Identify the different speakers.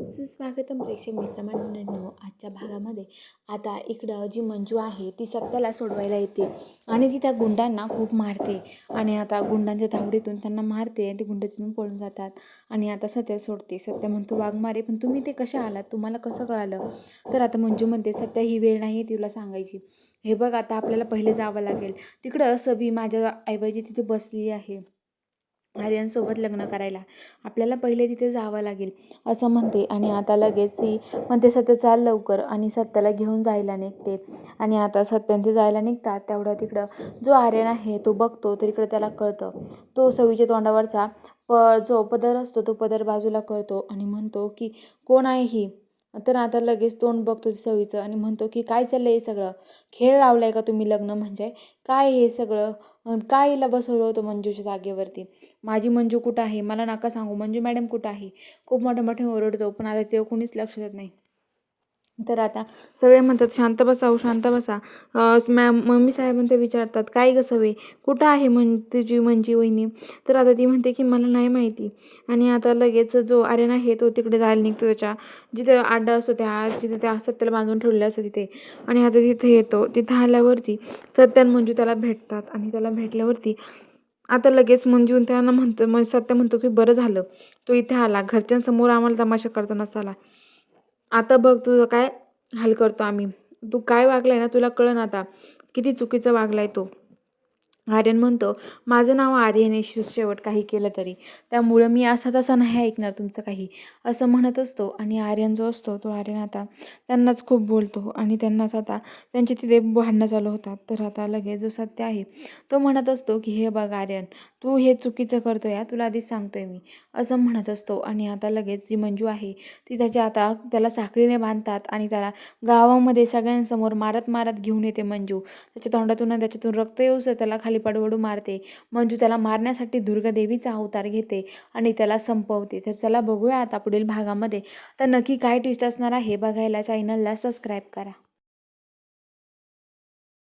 Speaker 1: सुस्वागतम प्रेक्षक मित्रमंडळींनो. आजच्या भागामध्ये आता इकडं जी मंजू आहे ती सत्याला सोडवायला येते आणि ती त्या गुंडांना खूप मारते आणि आता गुंडांच्या धावडीतून त्यांना मारते आणि ते गुंड तिथून पळून जातात आणि आता सत्या सोडते. सत्या म्हणतो वाघमारे, पण तुम्ही ते कशा आलात, तुम्हाला कसं कळालं? तर आता मंजू म्हणते सत्या ही वेळ नाही तुला सांगायची. हे बघ, आता आपल्याला पहिले जावं लागेल. तिकडं सभी माझ्या ऐवजी तिथे बसली आहे आर्यनसोबत लग्न करायला. आपल्याला पहिले तिथे जावं लागेल असं म्हणते आणि आता लगेच ती म्हणते सत्य चाल लवकर आणि सत्याला घेऊन जायला निघते. आणि आता सत्याने ते जायला निघतात तेवढं तिकडं जो आर्यन आहे तो बघतो, तर इकडं त्याला कळतं. तो सवीच्या तोंडावरचा जो पदर असतो तो पदर बाजूला करतो आणि म्हणतो की कोण आहे ही? तर आता लगेच तोंड बघतो सवीचं आणि म्हणतो की काय चाललंय हे सगळं? खेळ लावलाय का तुम्ही? लग्न म्हणजे काय हे सगळं? काय हिला बसवलं होतं मंजूच्या जागेवरती? माझी मंजू कुठं आहे? मला नका सांगू. मंजू मॅडम कुठं आहे? खूप मोठे मोठे ओरडतो, पण आता ते कोणीच लक्ष देत नाही. तर आता सगळे म्हणतात शांत बसा, शांत बसा. मम्मी साहेबांना ते विचारतात काय गं सवय, कुठं आहे तुझी मंजी वहिनी? तर आता ती म्हणते की मला नाही माहिती. आणि आता लगेच जो आर्यन आहे तो तिकडे जायला निघतो, त्याच्या जिथे अड्डा असतो तिथे त्या सत्याला बांधून ठेवलेलं असतं तिथे. आणि आता तिथे येतो. तिथं आल्यावरती सत्य आणि मंजू त्याला भेटतात आणि त्याला भेटल्यावरती आता लगेच मंजू त्यांना म्हणतो, मग सत्य म्हणतो की बरं झालं तो इथे आला, घरच्यांसमोर आम्हाला तमाशा करता नसाला. आता बघ तुझं काय हाल करतो आम्ही. तू काय वागलाय ना, तुला कळन आता किती चुकीचं वागलाय तो. आर्यन म्हणतो माझं नाव आर्यन आहे शेवट काही केलं तरी, त्यामुळं मी असा तसा नाही ऐकणार तुमचं काही, असं म्हणत असतो. आणि आर्यन जो असतो तो आर्यन आता त्यांनाच खूप बोलतो आणि त्यांनाच आता त्यांचे तिथे भांडणं चालू होतात. तर आता लगेच जो सत्य आहे तो म्हणत असतो की हे बघ आर्यन, तू हे चुकीचं करतोय, तुला आधीच सांगतोय मी, असं म्हणत असतो. आणि आता लगेच जी मंजू आहे ती आता त्याला साखळीने बांधतात आणि त्याला गावामध्ये सगळ्यांसमोर मारत मारत घेऊन येते मंजू. त्याच्या तोंडातून त्याच्यातून रक्त येऊस त्याला खाली पडवडू मारते. मंजू त्याला मारण्यासाठी दुर्गादेवीचा अवतार घेते आणि त्याला संपवते. तर चला बघूया आता पुढील भागामध्ये तर नक्की काय ट्विस्ट असणार आहे. बघायला चॅनलला सबस्क्राईब करा.